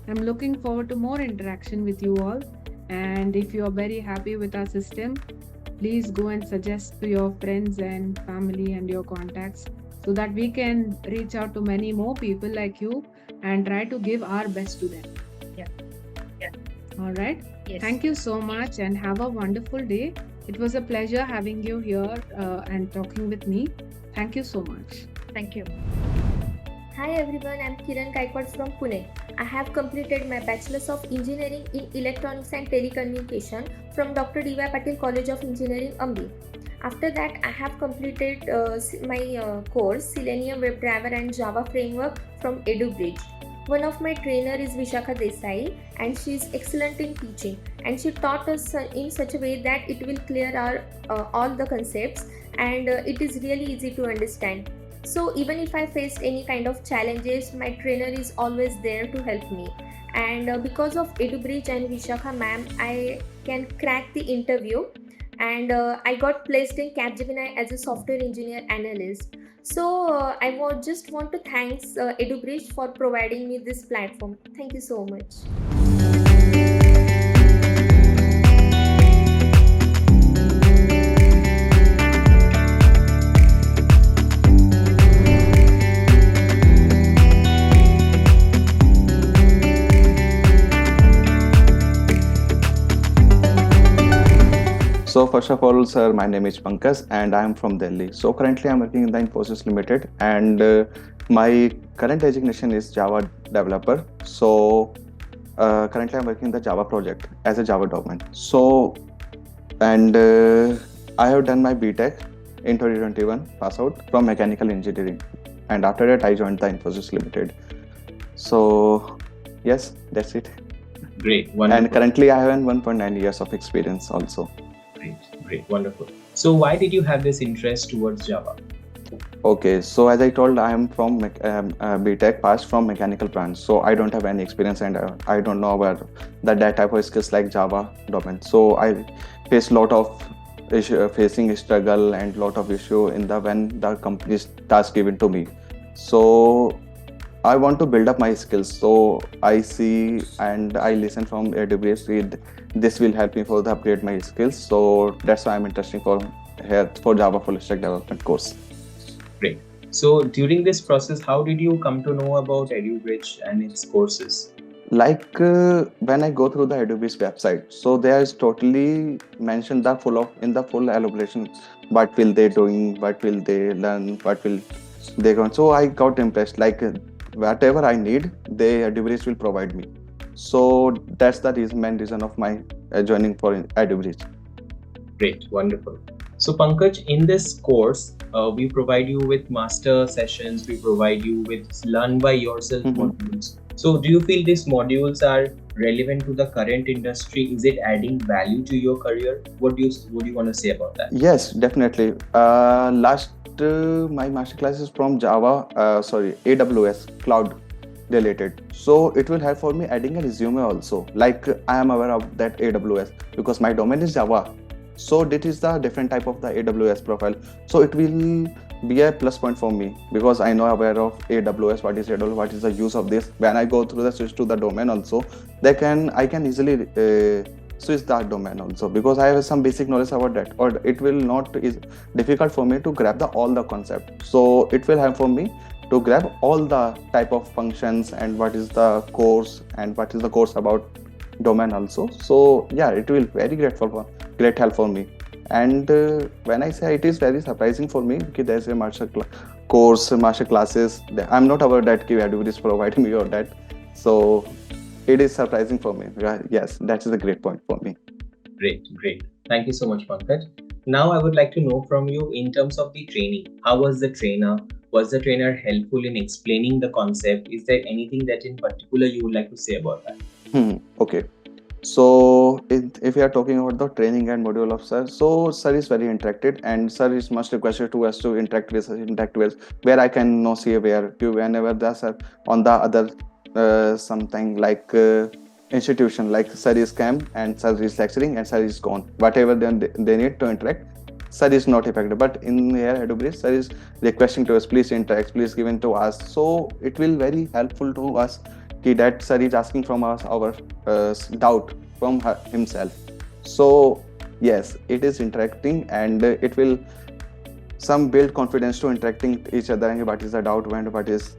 I'm looking forward to more interaction with you all. And if you are very happy with our system, please go and suggest to your friends and family and your contacts so that we can reach out to many more people like you and try to give our best to them. Yeah. All right. Yes. Thank you so much and have a wonderful day. It was a pleasure having you here and talking with me. Thank you so much. Thank you. Hi everyone, I'm Kiran Gaikwad from Pune. I have completed my Bachelor's of Engineering in Electronics and Telecommunication from Dr. D.Y. Patil College of Engineering, Ambi. After that, I have completed my course Selenium WebDriver and Java Framework from EduBridge. One of my trainer is 𝗍𝗶𝗶, and she is excellent in teaching, and she taught us in such a way that it will clear our all the concepts, and it is really easy to understand. So even if I faced any kind of challenges, my trainer is always there to help me. And because of EduBridge and Vishakha ma'am, I can crack the interview, and I got placed in Capgemini as a software engineer analyst. So I just want to thank EduBridge for providing me this platform. Thank you so much. So first of all, sir, my name is Pankaj and I am from Delhi. So currently I'm working in the Infosys Limited, and my current designation is Java developer. So currently I'm working in the Java project as a Java development. So, and I have done my BTech in 2021, pass out from mechanical engineering. And after that I joined the Infosys Limited. So yes, that's it. Great, wonderful. And currently I have 1.9 years of experience also. Great, wonderful. So why did you have this interest towards Java? Okay, so as I told, I am from BTech, passed from mechanical branch. So I don't have any experience, and I don't know about that type of skills like Java domain. So I face lot of facing struggle and lot of issue in the when the company's task given to me. So I want to build up my skills. So I see and I listen from EduBridge. This will help me for the upgrade my skills. So that's why I'm interested for Java full stack development course. Great. So during this process, how did you come to know about EduBridge and its courses? Like when I go through the EduBridge website, so there is totally mentioned in the full elaboration, what will they doing, what will they learn, what will they go. So I got impressed, like whatever I need, EduBridge will provide me. So that's the main reason of my joining for EduBridge. Great, wonderful. So Pankaj, in this course, we provide you with master sessions, we provide you with learn by yourself modules. So do you feel these modules are relevant to the current industry? Is it adding value to your career? What do you want to say about that? Yes, definitely. My masterclass is from AWS cloud related. So it will help for me adding a resume also. Like I am aware of that AWS because my domain is Java. So this is the different type of the AWS profile. So it will be a plus point for me because I know aware of AWS, what is AWS, what is the use of this. When I go through the switch to the domain also, I can easily switch that domain also because I have some basic knowledge about that, or it will not is difficult for me to grab all the concept. So it will help for me to grab all the type of functions and what is the course and what is the course about domain also. So yeah, it will very great help for me. And when I say it is very surprising for me कि there's a master classes, I'm not aware that EduBridge is providing me or that. So it is surprising for me. Yes, that is a great point for me. Great. Thank you so much, Pankaj. Now I would like to know from you in terms of the training. How was the trainer? Was the trainer helpful in explaining the concept? Is there anything that in particular you would like to say about that? Okay. So if we are talking about the training and module of sir, so sir is very interactive and sir is much requested to us to interact with where I can know see whenever the sir on the other something like institution like sir is camp and sir is lecturing and sir is gone, whatever they need to interact, sir is not effective. But in here EduBridge, sir is requesting to us, please interact, please give in to us. So it will very helpful to us that sir is asking from us our doubt from himself. So yes, it is interacting and it will some build confidence to interacting each other and what is the doubt and what is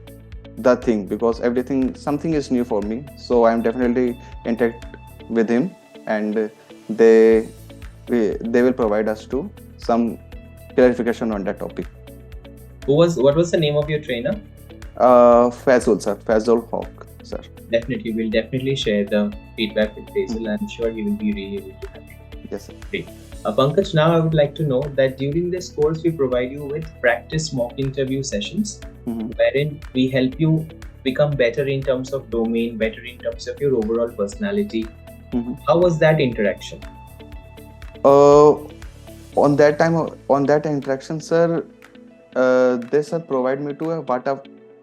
the thing, because something is new for me. So I'm definitely interact with him and they will provide us to some clarification on that topic. What was the name of your trainer? Fazul Hawk, sir. Definitely, we'll definitely share the feedback with Fazul. I'm sure he will be really happy. Yes, sir. Great. Pankaj, now I would like to know that during this course, we provide you with practice mock interview sessions, wherein we help you become better in terms of domain, better in terms of your overall personality. How was that interaction? On that interaction, sir, they sir provide me to what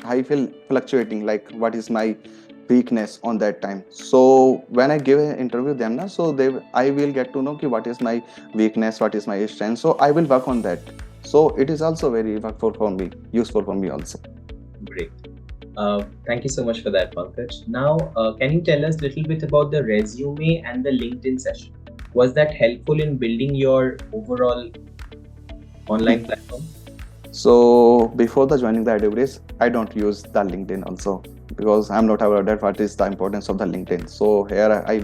I feel fluctuating, like what is my weakness on that time. So when I give an interview them now, so I will get to know what is my weakness, what is my strength. So I will work on that. So it is also very useful for me also. Great. Thank you so much for that, Pankaj. Now, can you tell us a little bit about the resume and the LinkedIn session? Was that helpful in building your overall online platform? So before joining the EduBridge, I don't use the LinkedIn also because I'm not aware that what is the importance of the LinkedIn. So here I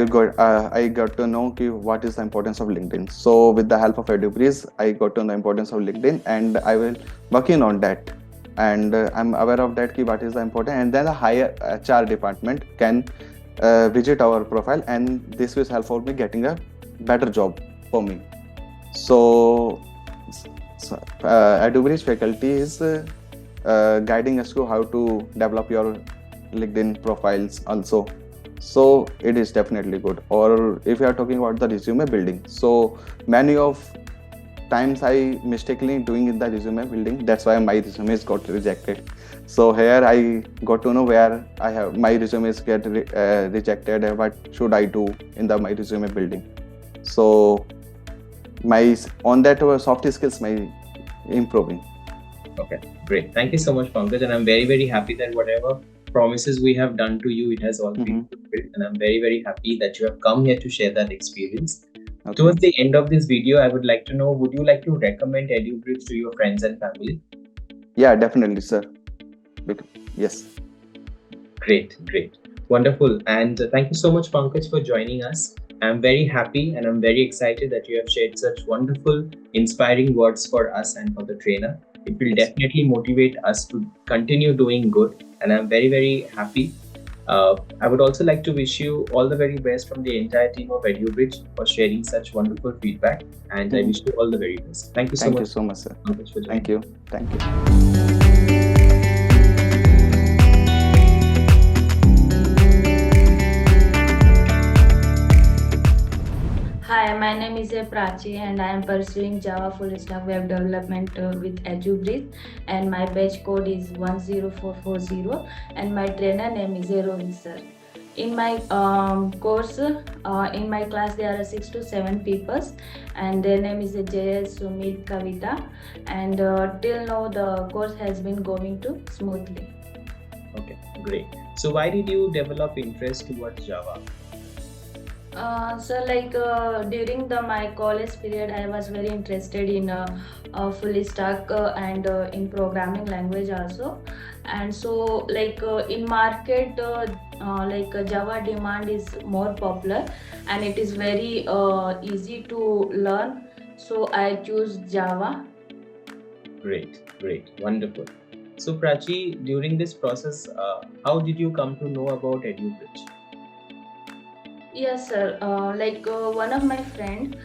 got to know what is the importance of LinkedIn. So with the help of EduBridge, I got to know the importance of LinkedIn and I will working on that. And I'm aware of that what is the important, and then the higher HR department can visit our profile, and this will help for me getting a better job for me. So EduBridge faculty is guiding us to how to develop your LinkedIn profiles also. So it is definitely good. Or if you are talking about the resume building, so many of times I mistakenly doing in the resume building, that's why my resumes got rejected. So here I got to know where my resumes get rejected and what should I do in my resume building. So on that soft skills my improving. Okay, great. Thank you so much, Pankaj, and I'm very happy that whatever promises we have done to you, it has all been fulfilled, and I'm very happy that you have come here to share that experience. Okay. Towards the end of this video, I would like to know, would you like to recommend EduBridge to your friends and family? Yeah, definitely, sir. Yes. Great. Wonderful. And thank you so much, Pankaj, for joining us. I'm very happy and I'm very excited that you have shared such wonderful, inspiring words for us and for the trainer. It will definitely motivate us to continue doing good. And I'm very happy. I would also like to wish you all the very best from the entire team of EduBridge for sharing such wonderful feedback. And I wish you all the very best. Thank you so much. Thank you so much, sir. Thank you. Hi, my name is Prachi and I am pursuing Java Full Stack Web Development with EduBridge, and my batch code is 𝗠𝗲𝗶𝗶 and my trainer name is Rohit sir. In my course, in my class there are 6 to 7 people and their name is 𝗠𝗲𝗶𝗶 and till now the course has been going too smoothly. Okay, great. So why did you develop interest towards Java? So like during my college period, I was very interested in full stack and in programming language also. And so like in market, like Java demand is more popular and it is very easy to learn. So I choose Java. Great, wonderful. So Prachi, during this process, how did you come to know about EduBridge? Yes, sir. Like one of my friend,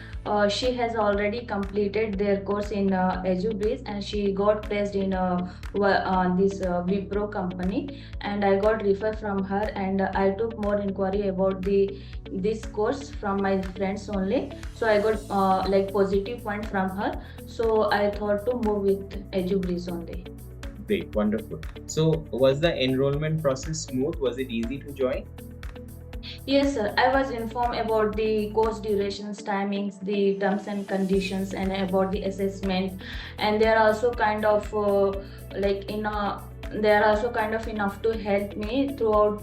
she has already completed their course in EduBridge and she got placed in this Wipro company, and I got referred from her, and I took more inquiry about this course from my friends only. So I got like positive point from her. So I thought to move with EduBridge only. Great, wonderful. So was the enrollment process smooth? Was it easy to join? Yes, sir. I was informed about the course durations, timings, the terms and conditions, and about the assessment. And they are also kind of like in a. They are also kind of enough to help me throughout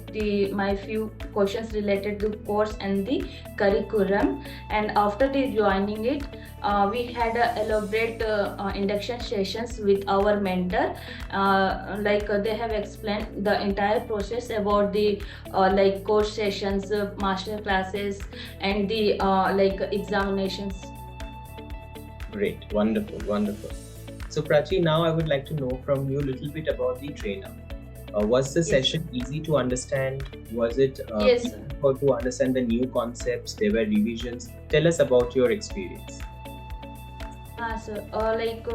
my few questions related to course and the curriculum. And after the joining it, we had elaborate induction sessions with our mentor. Like they have explained the entire process about the like course sessions, master classes, and the like examinations. Great, wonderful. So Prachi, now I would like to know from you a little bit about the trainer. Was the session easy to understand? Was it Yes, sir. difficult to understand the new concepts? There were revisions. Tell us about your experience. हाँ sir, like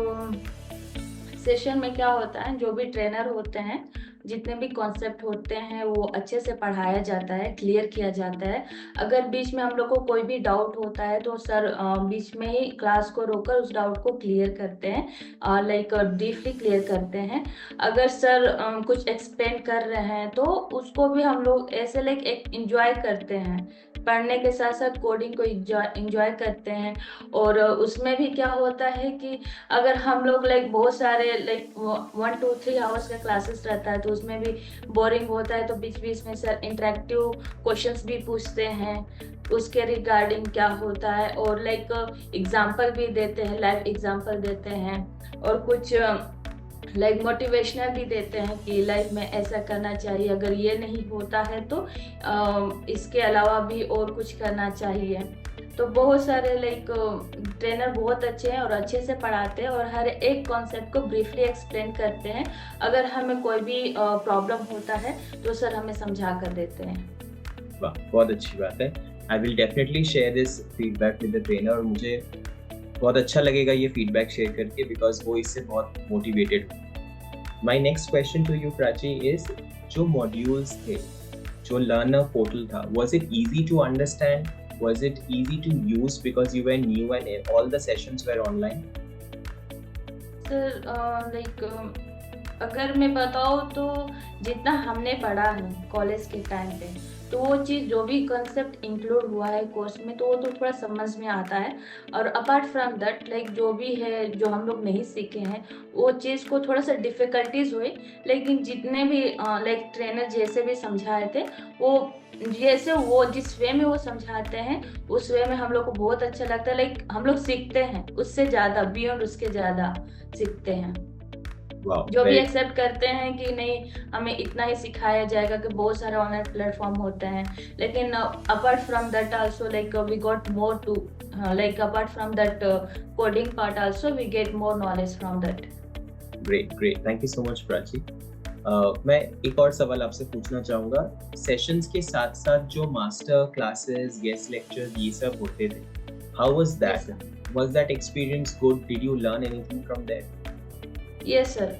session में क्या होता है, जो भी trainer होते हैं, जितने भी कॉन्सेप्ट होते हैं वो अच्छे से पढ़ाया जाता है, क्लियर किया जाता है। अगर बीच में हम लोग को कोई भी डाउट होता है तो सर बीच में ही क्लास को रोककर उस डाउट को क्लियर करते हैं, लाइक डीपली क्लियर करते हैं। अगर सर कुछ एक्सप्लेन कर रहे हैं तो उसको भी हम लोग ऐसे लाइक एक इंजॉय करते हैं, पढ़ने के साथ साथ कोडिंग को इंजॉय करते हैं। और उसमें भी क्या होता है कि अगर हम लोग लाइक बहुत सारे लाइक 1 to 3 आवर्स का क्लासेस रहता है तो उसमें भी बोरिंग होता है, तो बीच बीच में सर इंटरेक्टिव क्वेश्चंस भी पूछते हैं, उसके रिगार्डिंग क्या होता है, और लाइक एग्जाम्पल भी देते हैं, लाइव एग्जाम्पल देते हैं, और कुछ लाइक मोटिवेशनल भी देते हैं कि लाइफ में ऐसा करना चाहिए, अगर ये नहीं होता है तो इसके अलावा भी और कुछ करना चाहिए। तो बहुत सारे लाइक ट्रेनर बहुत अच्छे हैं और अच्छे से पढ़ाते हैं और हर एक कॉन्सेप्ट को ब्रीफली एक्सप्लेन करते हैं। अगर हमें कोई भी प्रॉब्लम होता है तो सर हमें समझा कर देते हैं। वाह, बहुत अच्छी बात है। I will definitely share this feedback with the trainer, और मुझे बहुत अच्छा लगेगा ये फीडबैक शेयर करके, बिकॉज वो इससे बहुत मोटिवेटेड हो। My next question to you Prachi is, जो मॉड्यूल्स थे, जो लर्नर पोर्टल था, was it easy to understand? Was it easy to use because you were new and all the sessions were online? Sir like अगर मैं बताऊँ तो जितना हमने पढ़ा है कॉलेज के टाइम पे, तो वो चीज़ जो भी कंसेप्ट इंक्लूड हुआ है कोर्स में तो वो तो थोड़ा समझ में आता है। और अपार्ट फ्रॉम दैट लाइक जो भी है जो हम लोग नहीं सीखे हैं वो चीज़ को थोड़ा सा डिफ़िकल्टीज हुई, लेकिन जितने भी लाइक ट्रेनर जैसे भी समझाए थे वो जैसे वो जिस वे में वो समझाते हैं उस वे में हम लोग को बहुत अच्छा लगता है। लाइक हम लोग सीखते हैं उससे ज़्यादा, बियॉन्ड उसके ज़्यादा सीखते हैं। जो भी एक्सेप्ट करते हैं कि नहीं हमें इतना ही सिखाया जाएगा, कि बहुत सारे ऑनलाइन प्लेटफॉर्म होते हैं, लेकिन apart from that also like we got more to like apart from that coding part also we get more knowledge from that. Great, thank you so much Prachi. मैं एक और सवाल आपसे पूछना चाहूँगा, सेशंस के साथ साथ जो मास्टर क्लासेस, गेस्ट लेक्चर्स ये सब होते थे, how was that? Was that experience good? Did you learn anything from that? Yes sir,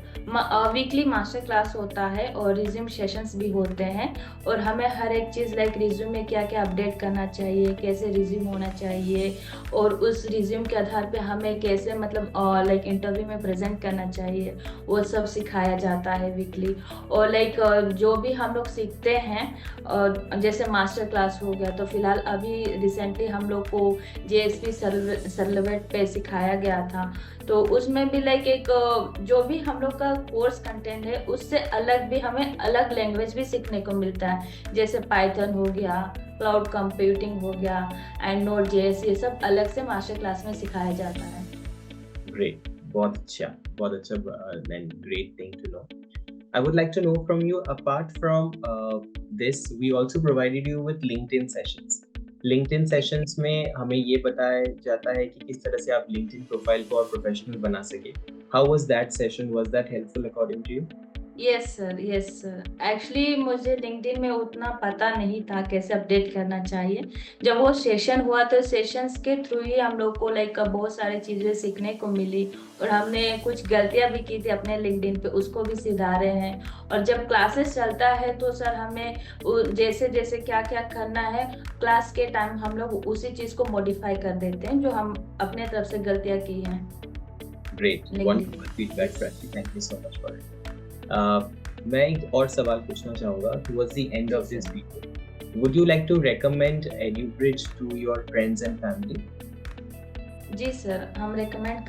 weekly master class होता है और रिज्यूम सेशंस भी होते हैं, और हमें हर एक चीज़ लाइक रिज्यूम में क्या क्या अपडेट करना चाहिए, कैसे रिज्यूम होना चाहिए, और उस रिज्यूम के आधार पे हमें कैसे मतलब लाइक इंटरव्यू में प्रेजेंट करना चाहिए, वो सब सिखाया जाता है वीकली। और लाइक जो भी हम लोग सीखते हैं जैसे मास्टर क्लास हो गया, तो फिलहाल अभी रिसेंटली हम लोग को JSP सर्टिफिकेट पे सिखाया गया था तो उसमें भी लाइक एक जो भी हम लोग का कोर्स कंटेंट है उससे अलग भी हमें अलग लैंग्वेज भी सीखने को मिलता है, जैसे पाइथन हो गया, क्लाउड कंप्यूटिंग हो गया एंड नोड.js, ये सब अलग से मास्टर क्लास में सिखाया जाता है। ग्रेट, बहुत अच्छा, great thing to know. I would like to know from you, apart from this, we also provided you with LinkedIn sessions. LinkedIn sessions में हमें ये बताया जाता है कि किस तरह से आप LinkedIn प्रोफाइल को और प्रोफेशनल बना सके. How was that session? Was that helpful according to you? Yes sir, yes sir. Actually मुझे लिंक्डइन में उतना पता नहीं था कैसे अपडेट करना चाहिए। जब वो सेशन हुआ तो सेशंस के थ्रू ही हम लोग को लाइक बहुत सारी चीज़ें सीखने को मिली और हमने कुछ गलतियां भी की थी अपने लिंक्डइन पे, उसको भी सुधारे हैं। और जब क्लासेस चलता है तो सर हमें जैसे जैसे क्या क्या करना है क्लास के टाइम हम लोग उसी चीज़ को मॉडिफाई कर देते हैं जो हम अपने तरफ से गलतियाँ की हैं। Great, wonderful feedback, Prachi. Thank you so much for it. मैं एक और सवाल पूछना चाहूँगा towards the end of this video. Would you like to recommend EduBridge to your friends and family? जी सर, हम रेकमेंड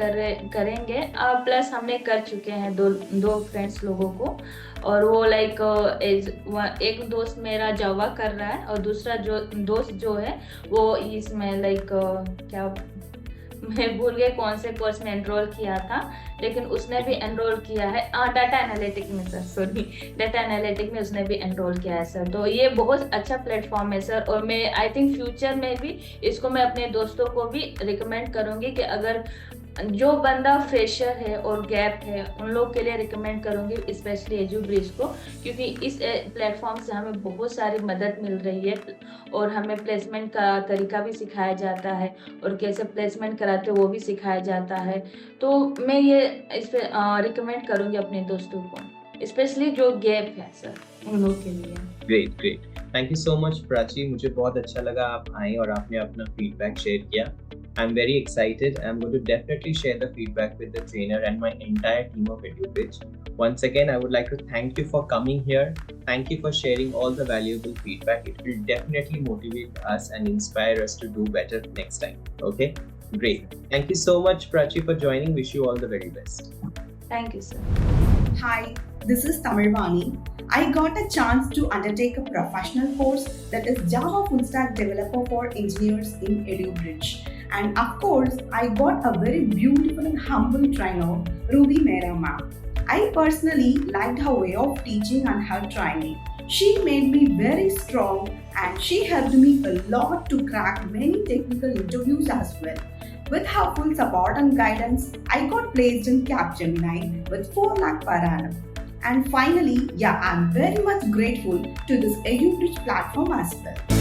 करेंगे। प्लस हमने कर चुके हैं दो फ्रेंड्स लोगों को, और वो लाइक एक दोस्त मेरा जावा कर रहा है और दूसरा दोस्त जो है वो इसमें लाइक क्या मैं भूल गई कौन से कोर्स में एनरोल किया था, लेकिन उसने भी एनरोल किया है डाटा एनालिटिक में सर, सॉरी डाटा एनालिटिक में उसने भी एनरोल किया है सर। तो ये बहुत अच्छा प्लेटफॉर्म है सर, और मैं आई थिंक फ्यूचर में भी इसको मैं अपने दोस्तों को भी रिकमेंड करूँगी कि अगर जो बंदा फ्रेशर है और गैप है उन लोग के लिए रिकमेंड करूँगी स्पेशली EduBridge को, क्योंकि इस प्लेटफॉर्म से हमें बहुत सारी मदद मिल रही है और हमें प्लेसमेंट का तरीका भी सिखाया जाता है और कैसे प्लेसमेंट कराते वो भी सिखाया जाता है। तो मैं ये इस पर रिकमेंड करूँगी अपने दोस्तों को, स्पेशली जो गैप है सर उन लोग के लिए। Great great, thank you so much Prachi, मुझे बहुत अच्छा लगा आप आए और आपने अपना फीडबैक शेयर किया। I'm very excited. I'm going to definitely share the feedback with the trainer and my entire team of EduBridge. Once again, I would like to thank you for coming here. Thank you for sharing all the valuable feedback. It will definitely motivate us and inspire us to do better next time. Okay? Great. Thank you so much, Prachi, for joining. Wish you all the very best. Thank you, sir. Hi, this is Tamizhvani. I got a chance to undertake a professional course that is Java Full Stack Developer for Engineers in EduBridge. And of course, I got a very beautiful and humble trainer, Ruby Mera ma'am. I personally liked her way of teaching and her training. She made me very strong and she helped me a lot to crack many technical interviews as well. With her full support and guidance, I got placed in Capgemini with 4 lakh per annum. And finally, I'm very much grateful to this EduBridge platform as well.